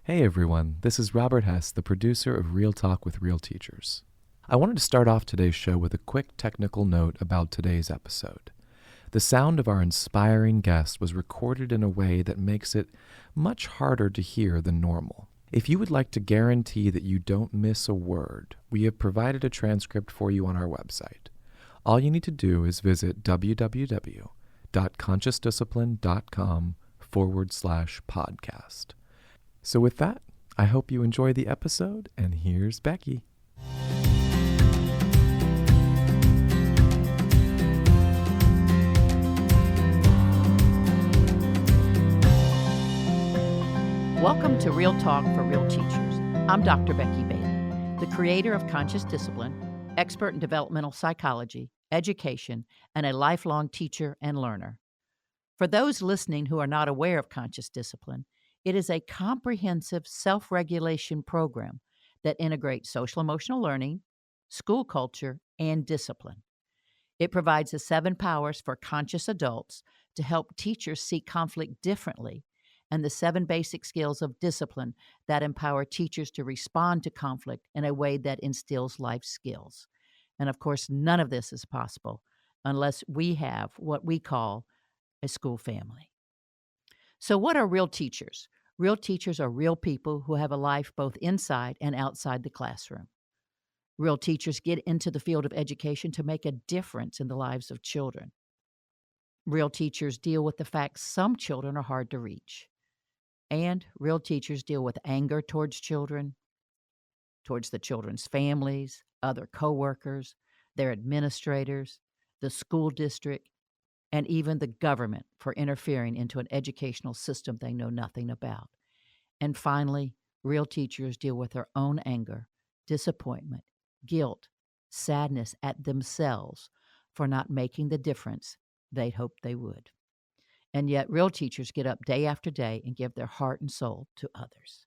Hey everyone, this is Robert Hess, the producer of Real Talk with Real Teachers. I wanted to start off today's show with a quick technical note about today's episode. The sound of our inspiring guest was recorded in a way that makes it much harder to hear than normal. If you would like to guarantee that you don't miss a word, we have provided a transcript for you on our website. All you need to do is visit www.consciousdiscipline.com/podcast. So with that, I hope you enjoy the episode, and here's Becky. Welcome to Real Talk for Real Teachers. I'm Dr. Becky Bailey, the creator of Conscious Discipline, expert in developmental psychology, education, and a lifelong teacher and learner. For those listening who are not aware of Conscious Discipline, it is a comprehensive self-regulation program that integrates social-emotional learning, school culture, and discipline. It provides the 7 powers for conscious adults to help teachers see conflict differently and the 7 basic skills of discipline that empower teachers to respond to conflict in a way that instills life skills. And of course, none of this is possible unless we have what we call a school family. So what are real teachers? Real teachers are real people who have a life both inside and outside the classroom. Real teachers get into the field of education to make a difference in the lives of children. Real teachers deal with the fact some children are hard to reach. And real teachers deal with anger towards children, towards the children's families, other coworkers, their administrators, the school district, and even the government for interfering into an educational system they know nothing about. And finally, real teachers deal with their own anger, disappointment, guilt, sadness at themselves for not making the difference they'd hoped they would. And yet, real teachers get up day after day and give their heart and soul to others.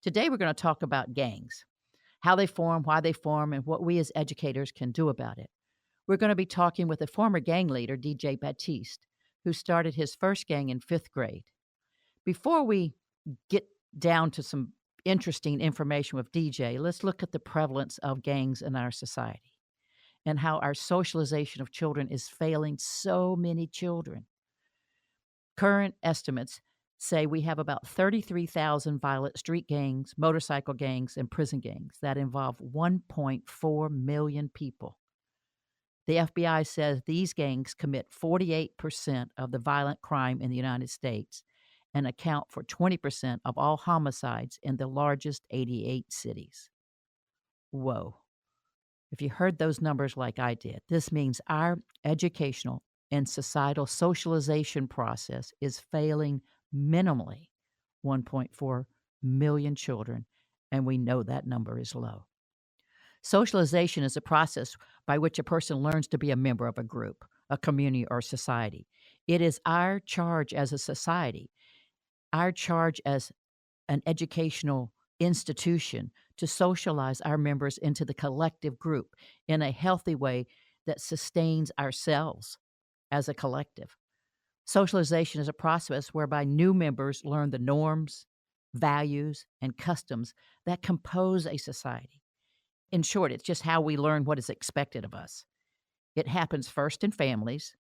Today, we're going to talk about gangs, how they form, why they form, and what we as educators can do about it. We're going to be talking with a former gang leader, DJ Baptiste, who started his first gang in 5th grade. Before we get down to some interesting information with DJ, let's look at the prevalence of gangs in our society and how our socialization of children is failing so many children. Current estimates say we have about 33,000 violent street gangs, motorcycle gangs, and prison gangs that involve 1.4 million people. The FBI says these gangs commit 48% of the violent crime in the United States and account for 20% of all homicides in the largest 88 cities. Whoa. If you heard those numbers like I did, this means our educational and societal socialization process is failing minimally 1.4 million children, and we know that number is low. Socialization is a process by which a person learns to be a member of a group, a community, or society. It is our charge as a society, our charge as an educational institution to socialize our members into the collective group in a healthy way that sustains ourselves as a collective. Socialization is a process whereby new members learn the norms, values, and customs that compose a society. In short, it's just how we learn what is expected of us. It happens first in families,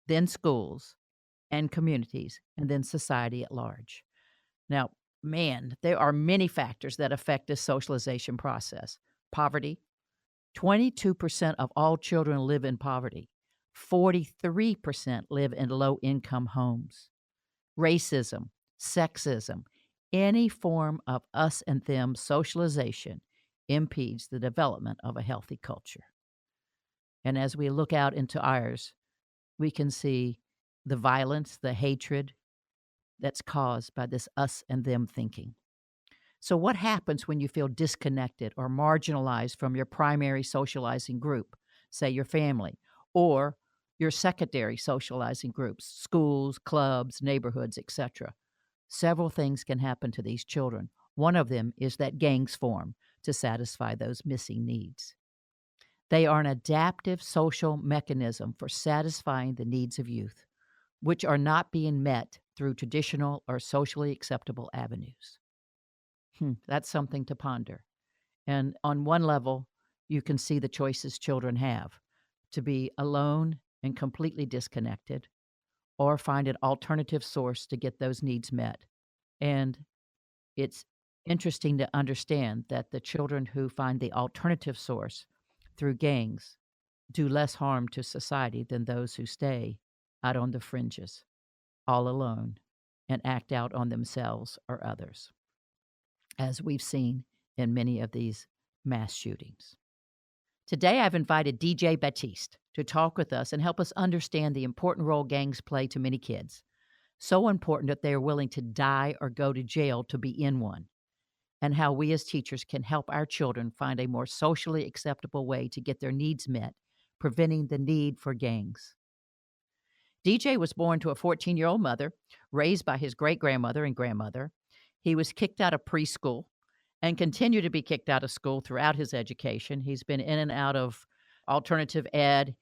then schools and communities, and then society at large. Now, man, there are many factors that affect this socialization process. Poverty. 22% of all children live in poverty. 43% live in low-income homes. Racism, sexism, any form of us and them socialization impedes the development of a healthy culture. And as we look out into ours, we can see the violence, the hatred that's caused by this us and them thinking. So what happens when you feel disconnected or marginalized from your primary socializing group, say your family, or your secondary socializing groups, schools, clubs, neighborhoods, etc.? Several things can happen to these children. One of them is that gangs form to satisfy those missing needs. They are an adaptive social mechanism for satisfying the needs of youth, which are not being met through traditional or socially acceptable avenues. That's something to ponder. And on one level, you can see the choices children have to be alone and completely disconnected, or find an alternative source to get those needs met. And it's interesting to understand that the children who find the alternative source through gangs do less harm to society than those who stay out on the fringes, all alone, and act out on themselves or others, as we've seen in many of these mass shootings. Today, I've invited DJ Baptiste to talk with us and help us understand the important role gangs play to many kids. So important that they are willing to die or go to jail to be in one, and how we as teachers can help our children find a more socially acceptable way to get their needs met, preventing the need for gangs. DJ was born to a 14-year-old mother, raised by his great-grandmother and grandmother. He was kicked out of preschool and continued to be kicked out of school throughout his education. He's been in and out of alternative ed.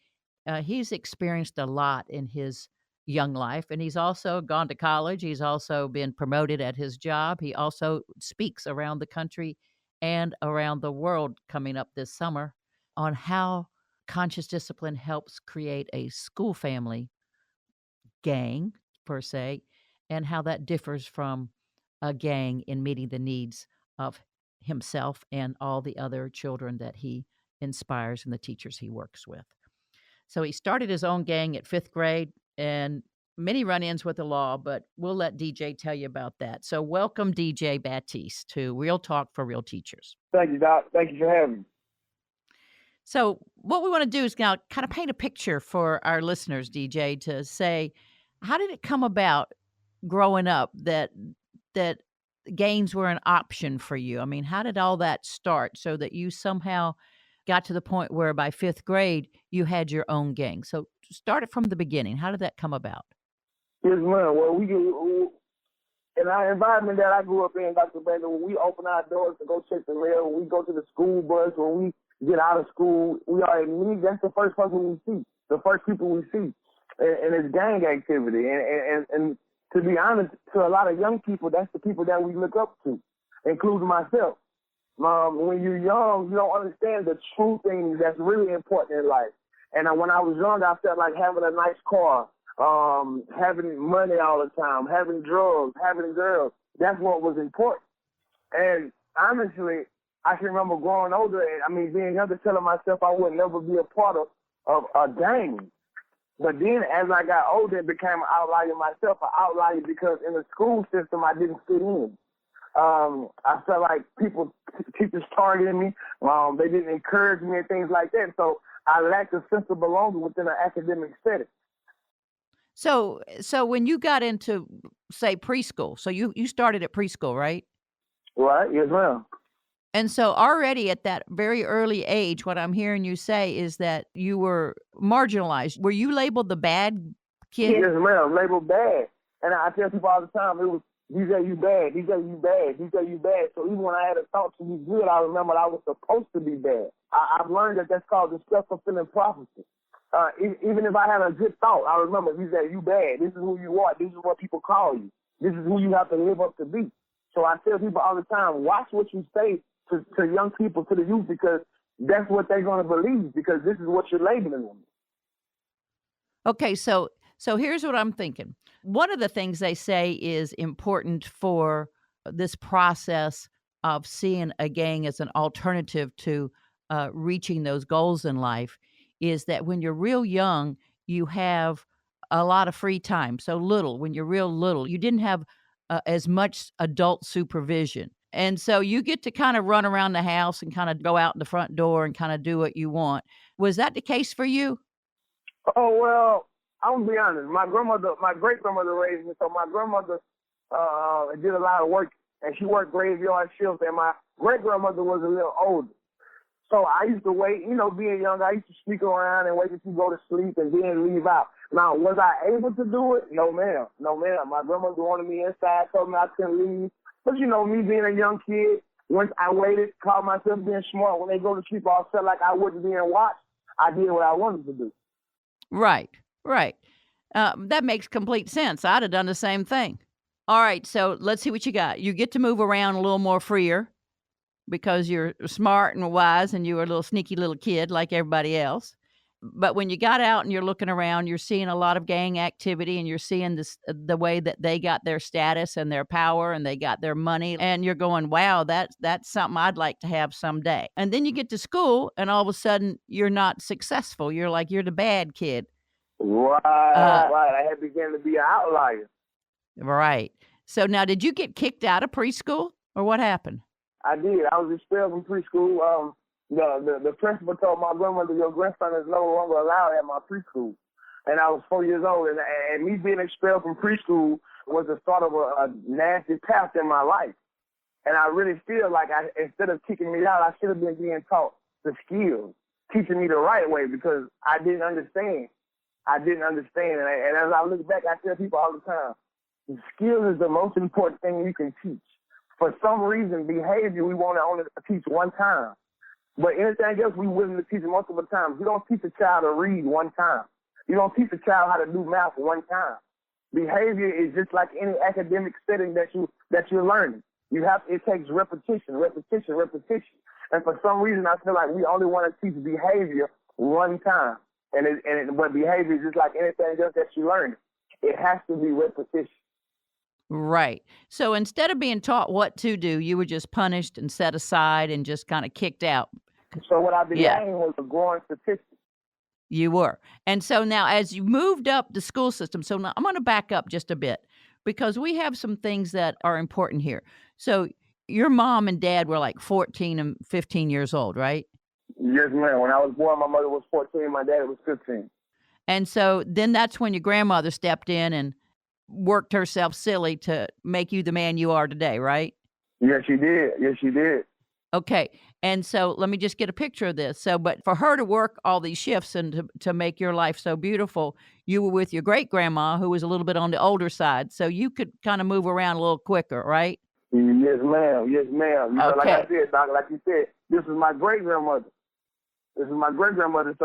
He's experienced a lot in his young life, and he's also gone to college. He's also been promoted at his job. He also speaks around the country and around the world coming up this summer on how conscious discipline helps create a school family gang, per se, and how that differs from a gang in meeting the needs of himself and all the other children that he inspires and the teachers he works with. So he started his own gang at 5th grade and many run-ins with the law, but we'll let DJ tell you about that. So welcome, DJ Baptiste, to Real Talk for Real Teachers. Thank you, Doc. Thank you for having me. So what we want to do is now kind of paint a picture for our listeners, DJ, to say, how did it come about growing up that games were an option for you? I mean, how did all that start so that you somehow got to the point where by 5th grade you had your own gang? So start it from the beginning. How did that come about? Yes, ma'am. Well, in our environment that I grew up in, Dr. Baker, when we open our doors to go check the mail, when we go to the school bus, when we get out of school, that's the first person we see, the first people we see. And it's gang activity. And to be honest, to a lot of young people, that's the people that we look up to, including myself. When you're young, you don't understand the true things that's really important in life. And when I was young, I felt like having a nice car, having money all the time, having drugs, having girls. That's what was important. And honestly, I can remember growing older, being younger, telling myself I would never be a part of a gang. But then as I got older, it became an outlier myself, an outlier because in the school system, I didn't fit in. I felt like teachers targeted me. They didn't encourage me and things like that. So I lacked a sense of belonging within an academic setting. So when you got into, say, preschool, so you started at preschool, right? Right, yes, ma'am. And so already at that very early age, what I'm hearing you say is that you were marginalized. Were you labeled the bad kid? Yes, ma'am, labeled bad. And I tell people all the time, it was, DJ, you bad, DJ, you bad, DJ, you bad. So even when I had a thought to be good, I remember I was supposed to be bad. I've learned that that's called the self-fulfilling prophecy. Even if I had a good thought, I remember, DJ, you bad. This is who you are. This is what people call you. This is who you have to live up to be. So I tell people all the time, watch what you say to young people, to the youth, because that's what they're going to believe, because this is what you're labeling them. Okay, so here's what I'm thinking. One of the things they say is important for this process of seeing a gang as an alternative to reaching those goals in life is that when you're real young, you have a lot of free time. So when you're real little, you didn't have as much adult supervision. And so you get to kind of run around the house and kind of go out the front door and kind of do what you want. Was that the case for you? Oh, well, I'm going to be honest. My great-grandmother raised me, so my grandmother did a lot of work, and she worked graveyard shifts, and my great-grandmother was a little older. So I used to wait, being young, I used to sneak around and wait until she go to sleep and then leave out. Now, was I able to do it? No, ma'am. No, ma'am. My grandmother wanted me inside, told me I couldn't leave. But, me being a young kid, once I waited, called myself being smart. When they go to sleep, I felt like I wasn't being watched. I did what I wanted to do. Right. That makes complete sense. I'd have done the same thing. All right, so let's see what you got. You get to move around a little more freer because you're smart and wise and you were a little sneaky little kid like everybody else. But when you got out and you're looking around, you're seeing a lot of gang activity and you're seeing this the way that they got their status and their power and they got their money and you're going, "Wow, that's something I'd like to have someday." And then you get to school and all of a sudden you're not successful. You're the bad kid. Right, Uh, right. I had begun to be an outlier. right. So now did you get kicked out of preschool or what happened? I did. I was expelled from preschool. The principal told my grandmother, "Your grandson is no longer allowed at my preschool." And I was 4 years old, and me being expelled from preschool was the start of a nasty path in my life. And I really feel like instead of kicking me out, I should have been being taught the skills, teaching me the right way because I didn't understand. And as I look back, I tell people all the time, skills is the most important thing you can teach. For some reason, behavior we want to only teach one time. But anything else, we willing to teach multiple times. You don't teach a child to read one time. You don't teach a child how to do math one time. Behavior is just like any academic setting that you're learning. It takes repetition. And for some reason, I feel like we only want to teach behavior one time. But behavior is just like anything else that you learn. It has to be repetition. Right. So instead of being taught what to do, you were just punished and set aside and just kind of kicked out. So what I Yeah. began was a growing statistic. You were. And so now as you moved up the school system, so now I'm going to back up just a bit because we have some things that are important here. So your mom and dad were like 14 and 15 years old, right? Yes, ma'am. When I was born, my mother was 14, my dad was 15. And so then that's when your grandmother stepped in and worked herself silly to make you the man you are today, right? Yes, she did. Okay. And so let me just get a picture of this. So, but for her to work all these shifts and to make your life so beautiful, you were with your great grandma who was a little bit on the older side. So you could kind of move around a little quicker, right? Yes, ma'am. You know, like I said, Doc, like you said, this is my great grandmother. So,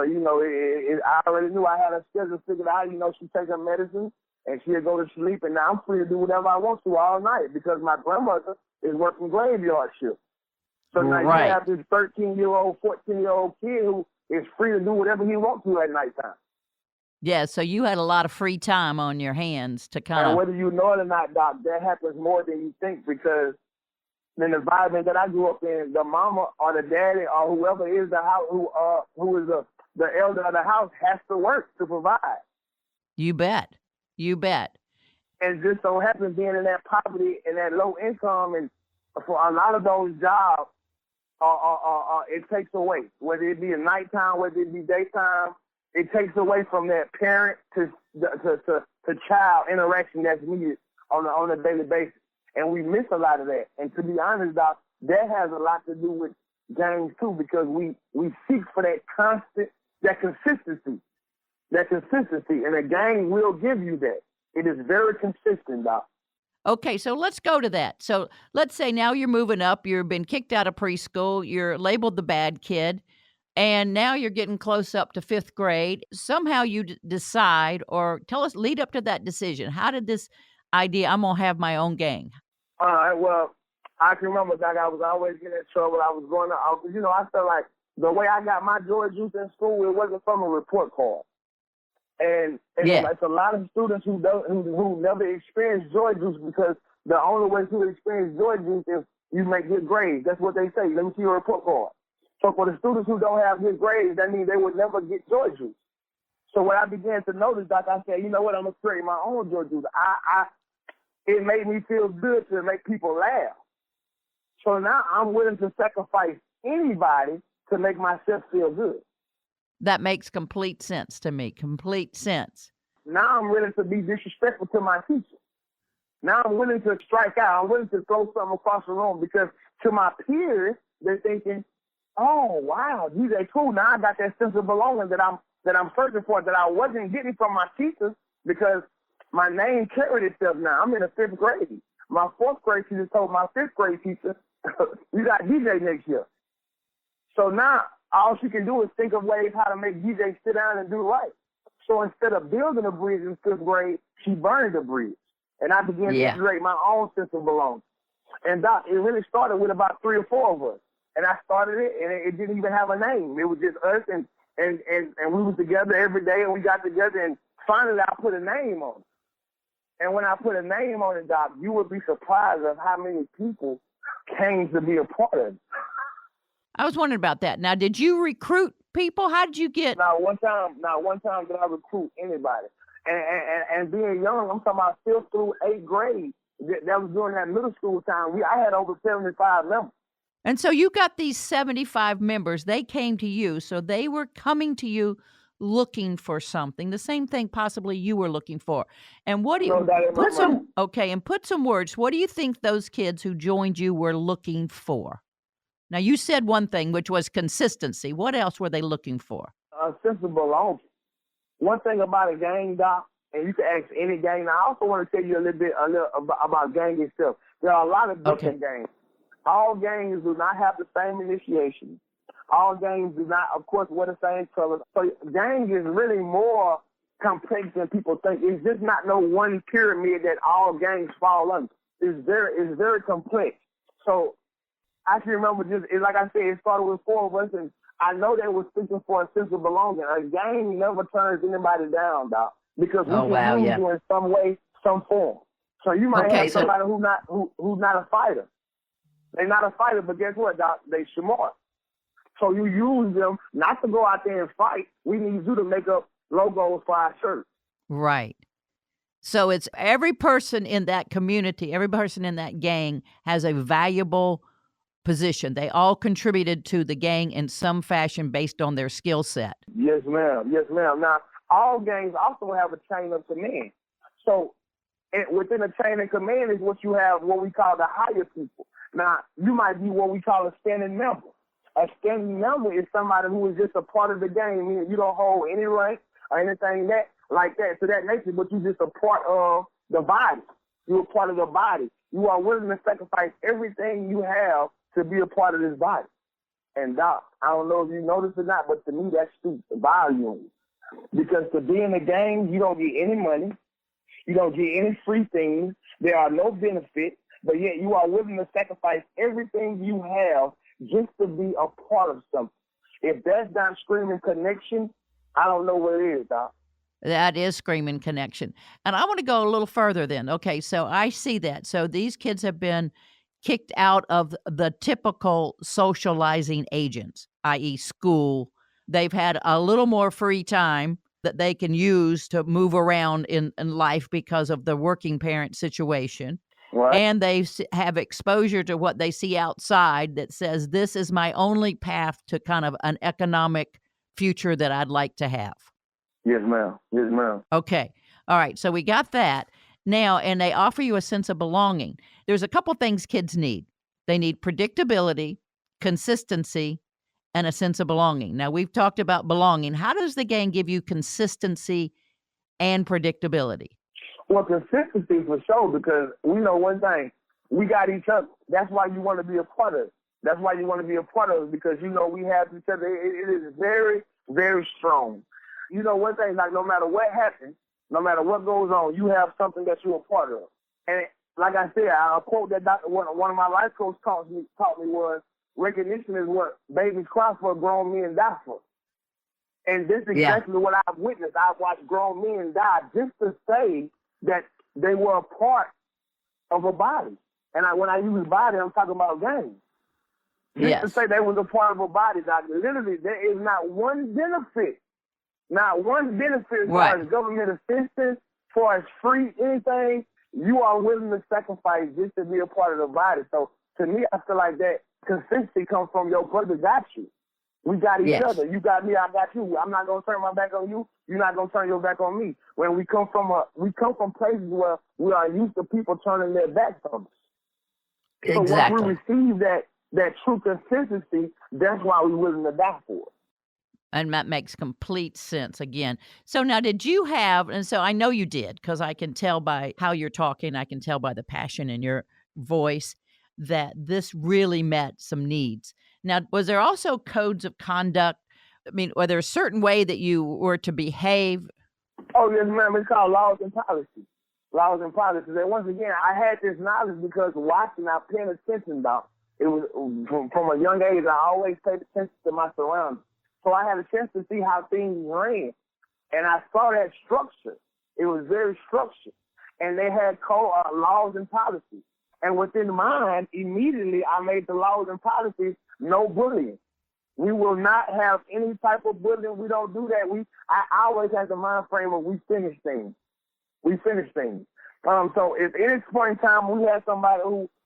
you know, I already knew I had a schedule figured out. You know, she takes her medicine and she'll go to sleep, and now I'm free to do whatever I want to all night because my grandmother is working graveyard shift. So now you have this 13-year-old, 14-year-old kid who is free to do whatever he wants to at nighttime. Yeah, so you had a lot of free time on your hands to kind of... And whether you know it or not, Doc, that happens more than you think because in the environment that I grew up in, the mama or the daddy or whoever is the house, who is the elder of the house has to work to provide. You bet. And just so happens being in that poverty and that low income, and for a lot of those jobs, it takes away, whether it be at nighttime, whether it be daytime, it takes away from that parent to child interaction that's needed on a daily basis. And we miss a lot of that. And to be honest, Doc, that has a lot to do with gangs too, because we seek for that consistency. And a gang will give you that. It is very consistent, Doc. Okay, so let's go to that. So let's say now you're moving up, you've been kicked out of preschool, you're labeled the bad kid, and now you're getting close up to 5th grade. Somehow you decide, or lead up to that decision. How did this idea, I'm going to have my own gang? All right, well, I can remember, Doc, I was always getting in trouble. I was going to, I felt like the way I got my joy juice in school, it wasn't from a report card. And it's a lot of students who never experienced joy juice because the only way to experience joy juice is you make good grades. That's what they say. Let me see your report card. So for the students who don't have good grades, that means they would never get joy juice. So when I began to notice, Doc, I said, you know what, I'm going to create my own joy juice. It made me feel good to make people laugh. So now I'm willing to sacrifice anybody to make myself feel good. That makes complete sense to me. Complete sense. Now I'm willing to be disrespectful to my teacher. Now I'm willing to strike out. I'm willing to throw something across the room because to my peers, they're thinking, oh, wow, DJ cool. Now I got that sense of belonging that I'm searching for, that I wasn't getting from my teachers because my name carried itself now. I'm in the 5th grade. My 4th grade teacher told my 5th grade teacher, you got DJ next year. So now all she can do is think of ways how to make DJ sit down and do right. So instead of building a bridge in 5th grade, she burned the bridge. And I began to integrate my own sense of belonging. And Doc, it really started with about 3 or 4 of us. And I started it, and it didn't even have a name. It was just us, and we were together every day, and we got together, and finally I put a name on it. And when I put a name on it, Doc, you would be surprised of how many people came to be a part of it. I was wondering about that. Now, did you recruit people? How did you get? Not one time did I recruit anybody. And being young, I'm talking about still through 8th grade. That was during that middle school time. I had over 75 members. And so you got these 75 members. They came to you. So they were coming to you looking for something, the same thing possibly you were looking for. And what do you put some words? What do you think those kids who joined you were looking for? Now, you said one thing, which was consistency. What else were they looking for? A sense of belonging. One thing about a gang, Doc, and you can ask any gang. Now, I also want to tell you a little about gang itself. There are a lot of different gangs. All gangs do not have the same initiation. All gangs do not, of course, wear the same colors. So gang is really more complex than people think. It's just not no one pyramid that all gangs fall under. It's very complex. So I can remember like I said, it started with 4 of us, and I know they were seeking for a sense of belonging. A gang never turns anybody down, Doc, because we can use you in some way, some form. So you might have somebody who's not a fighter. They're not a fighter, but guess what, Doc? They smart. So you use them not to go out there and fight. We need you to make up logos for our shirts. Right. So it's every person in that community, every person in that gang has a valuable position. They all contributed to the gang in some fashion based on their skill set. Yes, ma'am. Yes, ma'am. Now, all gangs also have a chain of command. So within a chain of command is what you have, what we call the higher people. Now, you might be what we call a standing member. A standing member is somebody who is just a part of the gang, meaning you don't hold any rank or anything like that to that nature, but you're just a part of the body. You're a part of the body. You are willing to sacrifice everything you have to be a part of this body. And Doc, I don't know if you noticed or not, but to me that speaks volumes. Because to be in a gang, you don't get any money. You don't get any free things. There are no benefits, but yet you are willing to sacrifice everything you have just to be a part of something. If that's not screaming connection, I don't know what it is, Doc. That is screaming connection. And I want to go a little further then. Okay, so I see that. So these kids have been kicked out of the typical socializing agents, i.e. school. They've had a little more free time that they can use to move around in life because of the working parent situation. Right. And they have exposure to what they see outside that says, this is my only path to kind of an economic future that I'd like to have. Yes, ma'am. Yes, ma'am. Okay. All right. So we got that. Now, and they offer you a sense of belonging. There's a couple things kids need. They need predictability, consistency, and a sense of belonging. Now, we've talked about belonging. How does the gang give you consistency and predictability? Well, consistency for sure, because we know one thing. We got each other. That's why you want to be a part of it. That's why you want to be a part of it, because you know we have each other. It is very, very strong. You know one thing, like no matter what happens, no matter what goes on, you have something that you're a part of. And like I said, a quote that one of my life coaches taught me was, recognition is what babies cry for, grown men die for. And this is exactly what I've witnessed. I've watched grown men die just to say that they were a part of a body. And when I use body, I'm talking about gangs. Just to say they was a part of a body, Doc. Literally, there is not one benefit. Not one benefit as far as government assistance, as far as free anything, you are willing to sacrifice just to be a part of the body. So to me, I feel like that consistency comes from your brother got you. We got each other. You got me, I got you. I'm not gonna turn my back on you. You're not gonna turn your back on me. When we come from places where we are used to people turning their backs on us. Exactly. So once we receive that true consistency, that's why we're willing to die for it. And that makes complete sense again. So now did you have, and so I know you did, because I can tell by how you're talking, I can tell by the passion in your voice that this really met some needs. Now, was there also codes of conduct? I mean, was there a certain way that you were to behave? Oh, yes, ma'am. It's called laws and policies. Laws and policies. And once again, I had this knowledge because watching, I paying attention, Doc. It was from a young age, I always paid attention to my surroundings. So I had a chance to see how things ran. And I saw that structure. It was very structured. And they had laws and policies. And within mine, immediately I made the laws and policies no bullying. We will not have any type of bullying. We don't do that. I always have the mind frame of we finish things. We finish things. So if any point in time we had somebody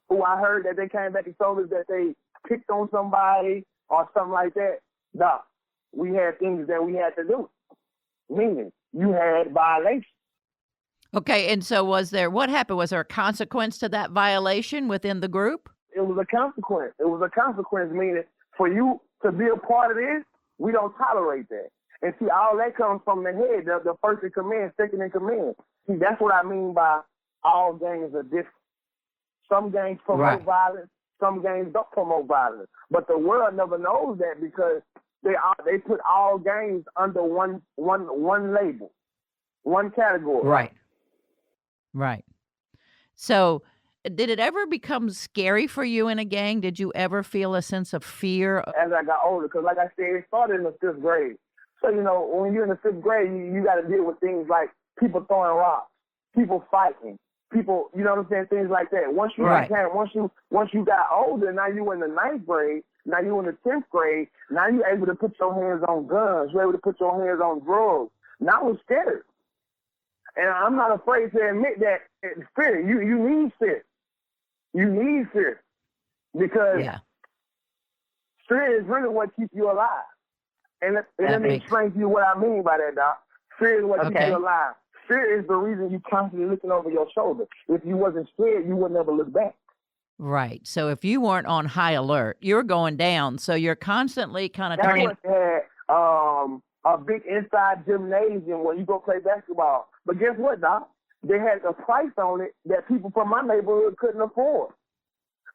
who I heard that they came back and told us that they picked on somebody or something like that, Doc, we had things that we had to do. Meaning, you had violations. Okay, and so what happened? Was there a consequence to that violation within the group? It was a consequence. It was a consequence, meaning for you to be a part of this, we don't tolerate that. And see, all that comes from the head, the first in command, second in command. See, that's what I mean by all gangs are different. Some gangs promote violence, some gangs don't promote violence. But the world never knows that because they put all gangs under one label, one category. Right. So did it ever become scary for you in a gang? Did you ever feel a sense of fear? As I got older, because like I said, it started in the 5th grade. So, when you're in the 5th grade, you got to deal with things like people throwing rocks, people fighting, people, you know what I'm saying, things like that. Once you got older, now you in the 9th grade, now you in the 10th grade, now you're able to put your hands on guns, you're able to put your hands on drugs. Now I'm scared. And I'm not afraid to admit that fear. You need fear. You need fear. Because fear is really what keeps you alive. And let me explain to you what I mean by that, Doc. Fear is what keeps you alive. Fear is the reason you constantly looking over your shoulder. If you wasn't scared, you would never look back. Right. So if you weren't on high alert, you're going down. So you're constantly kind of turning. They had a big inside gymnasium where you go play basketball. But guess what, Doc? They had a price on it that people from my neighborhood couldn't afford.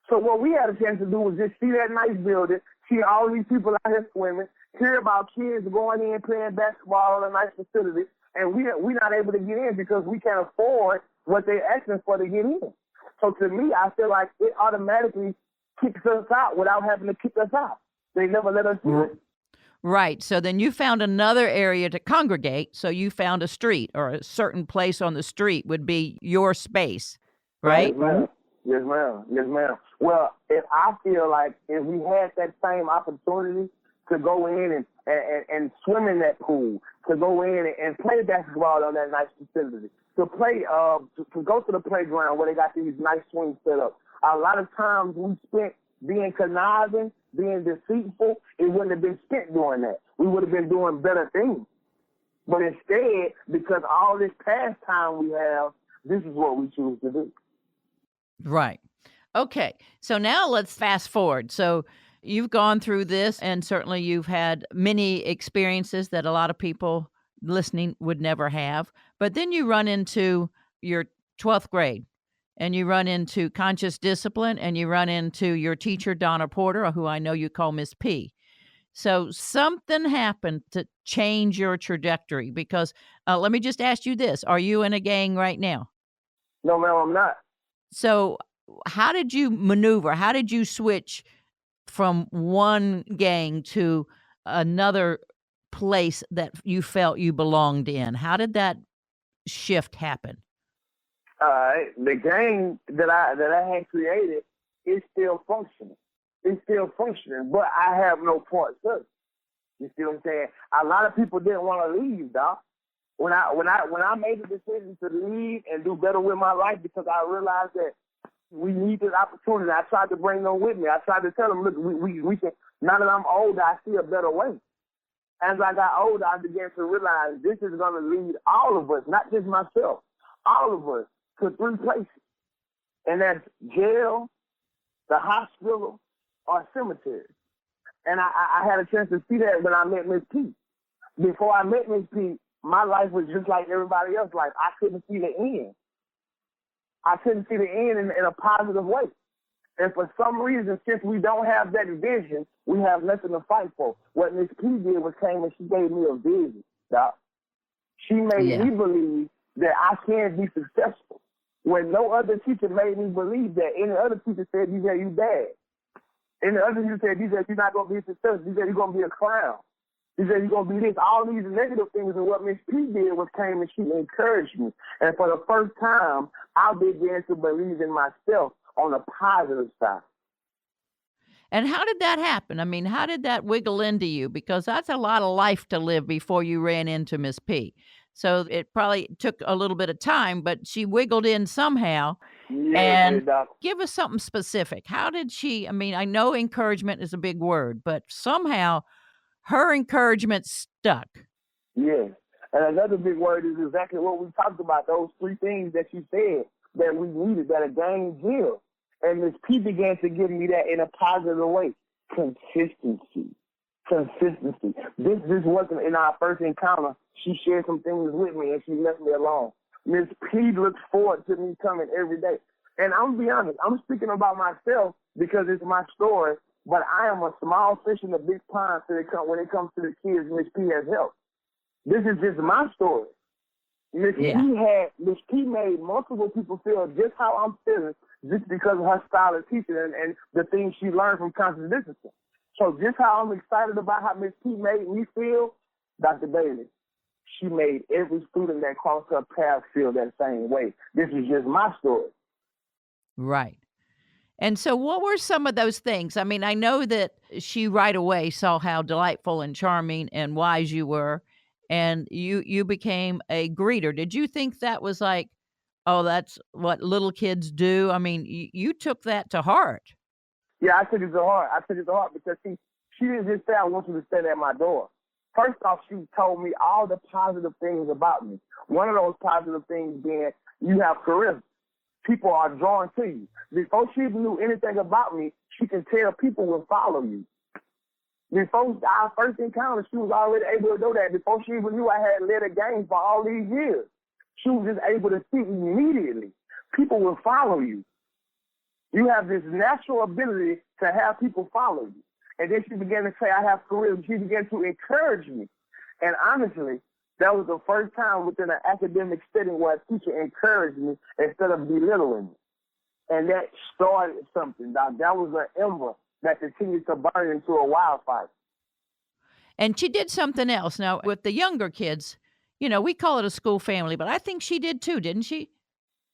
So what we had a chance to do was just see that nice building, see all these people out here swimming, hear about kids going in playing basketball in a nice facility, and we're not able to get in because we can't afford what they're asking for to get in. So to me, I feel like it automatically kicks us out without having to kick us out. They never let us in. Right. So then you found another area to congregate. So you found a street or a certain place on the street would be your space, right? Yes, ma'am. Well, if I feel like if we had that same opportunity to go in and swim in that pool, to go in and play basketball on that nice facility, to play, to go to the playground where they got these nice swings set up. A lot of times we spent being conniving, being deceitful. It wouldn't have been spent doing that. We would have been doing better things. But instead, because all this pastime we have, this is what we choose to do. Right. Okay. So now let's fast forward. So you've gone through this, and certainly you've had many experiences that a lot of people listening would never have. But then you run into your 12th grade, and you run into conscious discipline, and you run into your teacher, Donna Porter, who I know you call Miss P. So something happened to change your trajectory because let me just ask you this. Are you in a gang right now? No, ma'am, I'm not. So how did you maneuver? How did you switch from one gang to another place that you felt you belonged in? How did that shift happen? The gang that I had created is still functioning. It's still functioning, but I have no part to it. You see what I'm saying? A lot of people didn't want to leave, Doc. When I made the decision to leave and do better with my life because I realized that we need this opportunity, I tried to bring them with me. I tried to tell them, look, we can. Now that I'm older, I see a better way. As I got older, I began to realize this is going to lead all of us, not just myself, all of us, to 3 places. And that's jail, the hospital, or cemetery. And I had a chance to see that when I met Miss P. Before I met Miss P, my life was just like everybody else's life. I couldn't see the end. I couldn't see the end in a positive way. And for some reason, since we don't have that vision, we have nothing to fight for. What Miss P did was came and she gave me a vision, Doc. She made me believe that I can be successful. When no other teacher made me believe that. Any other teacher said, DJ, you bad. Any other teacher said, DJ, you're not going to be successful. DJ, you're going to be a clown. DJ, you're going to be this. All these negative things. And what Miss P did was came and she encouraged me. And for the first time, I began to believe in myself on the positive side. And how did that happen? I mean, how did that wiggle into you? Because that's a lot of life to live before you ran into Miss P. So it probably took a little bit of time, but she wiggled in somehow. And give us something specific. How did she, I mean, I know encouragement is a big word, but somehow her encouragement stuck. Yes. And another big word is exactly what we talked about, those three things that you said that we needed, that a game gives. And Miss P began to give me that in a positive way. Consistency. This wasn't in our first encounter. She shared some things with me and she left me alone. Miss P looks forward to me coming every day. And I'm going to be honest, I'm speaking about myself because it's my story, but I am a small fish in a big pond when it comes to the kids Miss P has helped. This is just my story. Miss P made multiple people feel just how I'm feeling just because of her style of teaching and the things she learned from conscious discipline. So just how I'm excited about how Miss P made me feel, Dr. Bailey, she made every student that crossed her path feel that same way. This is just my story. Right. And so what were some of those things? I mean, I know that she right away saw how delightful and charming and wise you were, and you became a greeter. Did you think that was like, oh, that's what little kids do? I mean, you took that to heart. Yeah, I took it to heart. Because she didn't just say, I want you to stand at my door. First off, she told me all the positive things about me. One of those positive things being you have charisma. People are drawn to you. Before she even knew anything about me, she can tell people will follow you. Before our first encounter, she was already able to do that. Before she even knew I had led a game for all these years, she was just able to see immediately. People will follow you. You have this natural ability to have people follow you. And then she began to say, I have charisma. She began to encourage me. And honestly, that was the first time within an academic setting where a teacher encouraged me instead of belittling me. And that started something, Doc. That was an ember that continued to burn into a wildfire. And she did something else. Now, with the younger kids, you know, we call it a school family, but I think she did too, didn't she?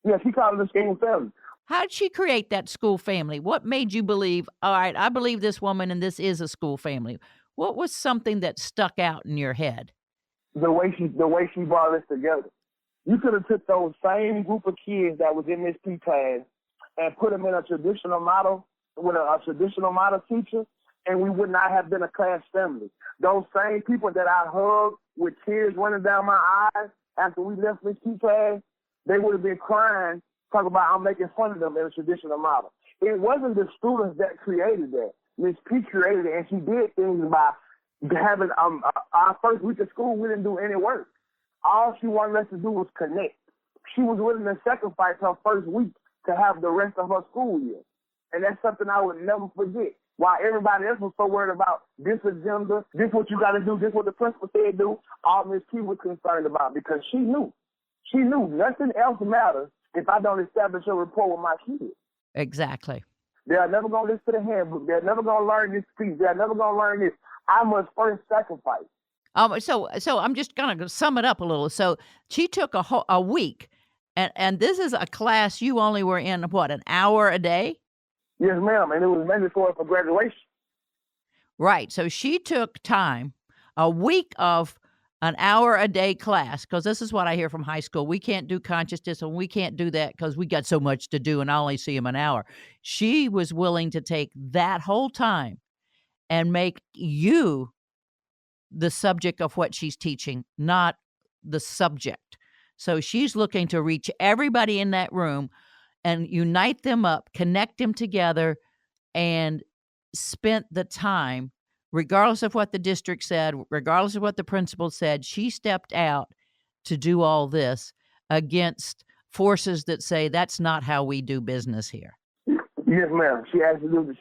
Yeah, she called it a school family. How did she create that school family? What made you believe, all right, I believe this woman and this is a school family? What was something that stuck out in your head? The way she brought us together. You could have took those same group of kids that was in this P class and put them in a traditional model with a traditional model teacher, and we would not have been a class family. Those same people that I hugged with tears running down my eyes after we left this P class, they would have been crying, talking about I'm making fun of them in a traditional model. It wasn't the students that created that. Miss P created it, and she did things by having our first week of school, we didn't do any work. All she wanted us to do was connect. She was willing to sacrifice her first week to have the rest of her school year. And that's something I would never forget. While everybody else was so worried about this agenda, this what you got to do, this what the principal said do, all Miss P was concerned about because she knew. She knew nothing else matters if I don't establish a rapport with my kids. Exactly. They're never going to listen to the handbook. They're never going to learn this speech. They're never going to learn this. I must first sacrifice. So I'm just going to sum it up a little. So she took a week, and this is a class you only were in, what, an hour a day? Yes, ma'am, and it was mandatory for graduation. Right. So she took time, a week of an hour a day class, because this is what I hear from high school. We can't do conscious discipline. We can't do that because we got so much to do and I only see them an hour. She was willing to take that whole time and make you the subject of what she's teaching, not the subject. So she's looking to reach everybody in that room and unite them up, connect them together, and spent the time, regardless of what the district said, regardless of what the principal said, she stepped out to do all this against forces that say that's not how we do business here. Yes, ma'am. She absolutely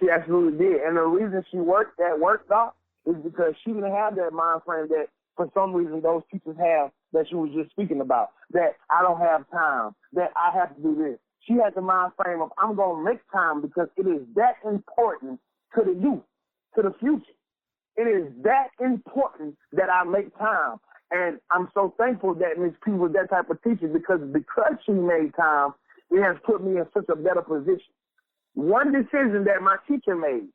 did. And the reason she worked that work, Doc, is because she didn't have that mind frame that for some reason those teachers have that she was just speaking about, that I don't have time, that I have to do this. She had the mind frame of, I'm going to make time because it is that important to the youth, to the future. It is that important that I make time. And I'm so thankful that Ms. P was that type of teacher because she made time, it has put me in such a better position. One decision that my teacher made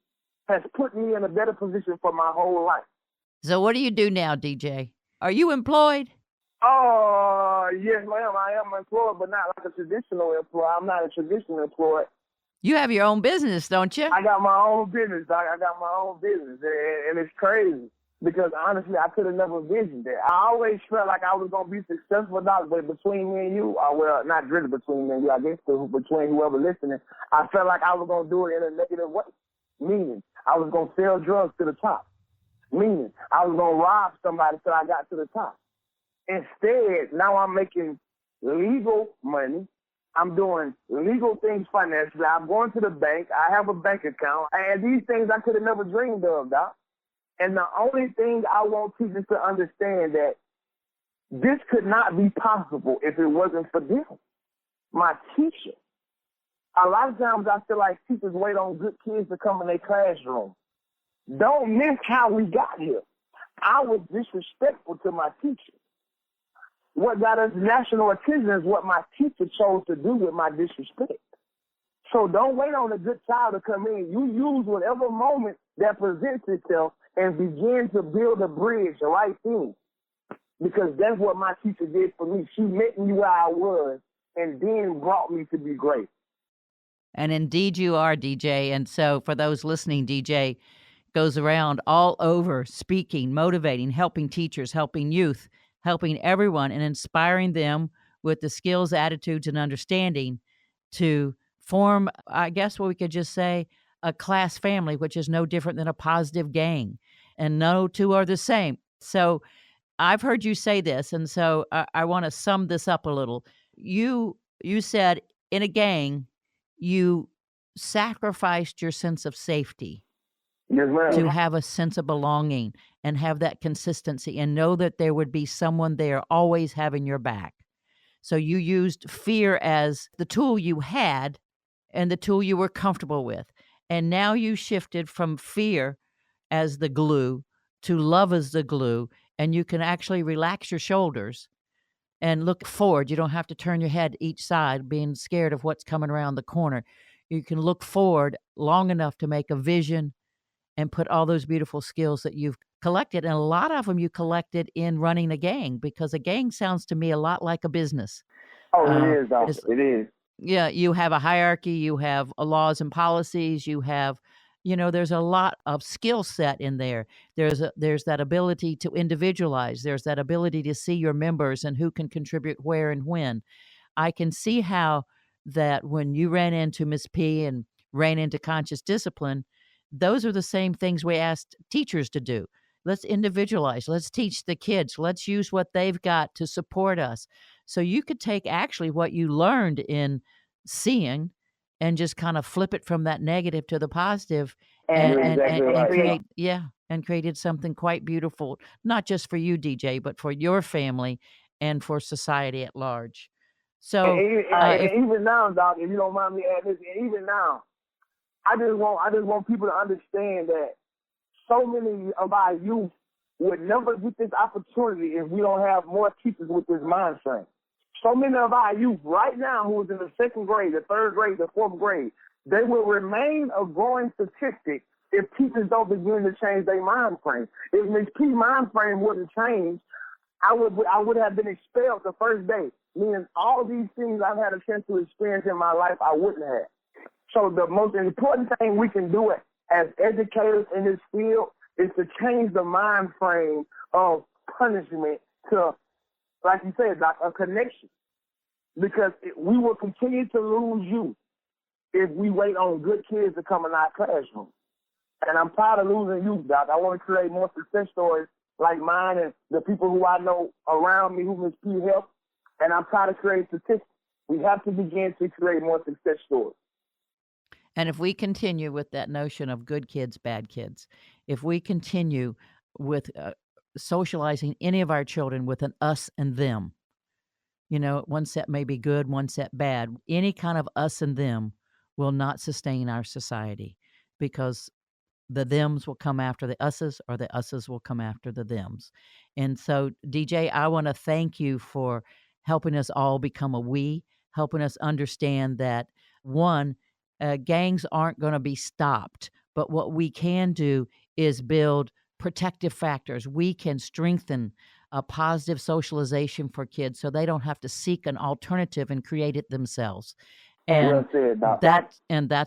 has put me in a better position for my whole life. So what do you do now, DJ? Are you employed? Oh, yes, ma'am. I am employed, but not like a traditional employee. I'm not a traditional employee. You have your own business, don't you? I got my own business, Doc. I got my own business, and it's crazy because honestly, I could have never envisioned that. I always felt like I was gonna be successful, Doc. But between me and you, well, not really between me and you, I guess between whoever listening, I felt like I was gonna do it in a negative way. Meaning, I was gonna sell drugs to the top. Meaning, I was gonna rob somebody till I got to the top. Instead, now I'm making legal money. I'm doing legal things financially. I'm going to the bank. I have a bank account. And these things I could have never dreamed of, Doc. And the only thing I want teachers to understand that this could not be possible if it wasn't for them. My teacher. A lot of times I feel like teachers wait on good kids to come in their classroom. Don't miss how we got here. I was disrespectful to my teacher. What got us national attention is what my teacher chose to do with my disrespect. So don't wait on a good child to come in. You use whatever moment that presents itself and begin to build a bridge right then. Because that's what my teacher did for me. She met me where I was and then brought me to be great. And indeed you are, DJ. And so for those listening, DJ goes around all over speaking, motivating, helping teachers, helping youth, helping everyone, and inspiring them with the skills, attitudes, and understanding to form, I guess what we could just say, a class family, which is no different than a positive gang. And no two are the same. So I've heard you say this, and so I want to sum this up a little. You said in a gang, you sacrificed your sense of safety. Yes, ma'am. To have a sense of belonging and have that consistency and know that there would be someone there always having your back. So you used fear as the tool you had and the tool you were comfortable with. And now you shifted from fear as the glue to love as the glue, and you can actually relax your shoulders and look forward. You don't have to turn your head each side being scared of what's coming around the corner. You can look forward long enough to make a vision and put all those beautiful skills that you've collected. And a lot of them you collected in running a gang, because a gang sounds to me a lot like a business. Oh, it is, Doctor. It is. Yeah, you have a hierarchy, you have laws and policies, you have, there's a lot of skill set in there. There's that ability to individualize. There's that ability to see your members and who can contribute where and when. I can see how that when you ran into Miss P and ran into conscious discipline, those are the same things we asked teachers to do. Let's individualize. Let's teach the kids. Let's use what they've got to support us. So you could take actually what you learned in seeing and just kind of flip it from that negative to the positive and created something quite beautiful, not just for you, DJ, but for your family and for society at large. So even now, Doc, if you don't mind me adding this, even now, I just want people to understand that so many of our youth would never get this opportunity if we don't have more teachers with this mind frame. So many of our youth right now who is in the second grade, the third grade, the fourth grade, they will remain a growing statistic if teachers don't begin to change their mind frame. If Ms. P mind frame wouldn't change, I would have been expelled the first day. Meaning all these things I've had a chance to experience in my life, I wouldn't have. So the most important thing we can do as educators in this field is to change the mind frame of punishment to, like you said, Doc, a connection. Because we will continue to lose youth if we wait on good kids to come in our classroom. And I'm tired of losing youth, Doc. I want to create more success stories like mine and the people who I know around me who Ms. P helped. And I'm tired of creating statistics. We have to begin to create more success stories. And if we continue with that notion of good kids, bad kids, if we continue with socializing any of our children with an us and them. One set may be good, one set bad. Any kind of us and them will not sustain our society, because the thems will come after the us's, or the us's will come after the thems. And so, DJ, I want to thank you for helping us all become a we, helping us understand that, one, gangs aren't going to be stopped, but what we can do is build protective factors. We can strengthen a positive socialization for kids so they don't have to seek an alternative and create it themselves. Well And said, Doc. that's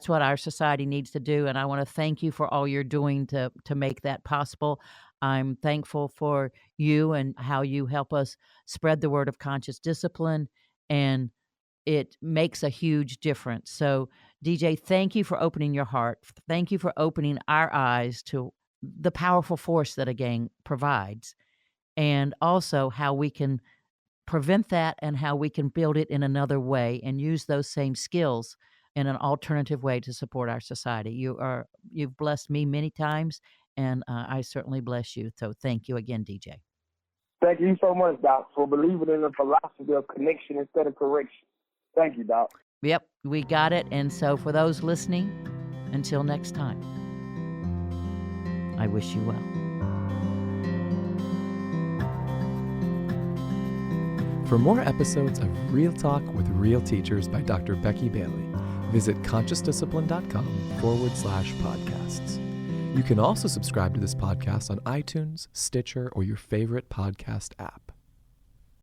what our society needs to do. And I want to thank you for all you're doing to make that possible. I'm thankful for you and how you help us spread the word of conscious discipline, and it makes a huge difference. So, DJ, thank you for opening your heart. Thank you for opening our eyes to the powerful force that a gang provides, and also how we can prevent that and how we can build it in another way and use those same skills in an alternative way to support our society. You've blessed me many times, and I certainly bless you. So thank you again, DJ. Thank you so much, Doc, for believing in the philosophy of connection instead of correction. Thank you, Doc. Yep, we got it. And so for those listening, until next time, I wish you well. For more episodes of Real Talk with Real Teachers by Dr. Becky Bailey, visit consciousdiscipline.com/podcasts. You can also subscribe to this podcast on iTunes, Stitcher, or your favorite podcast app.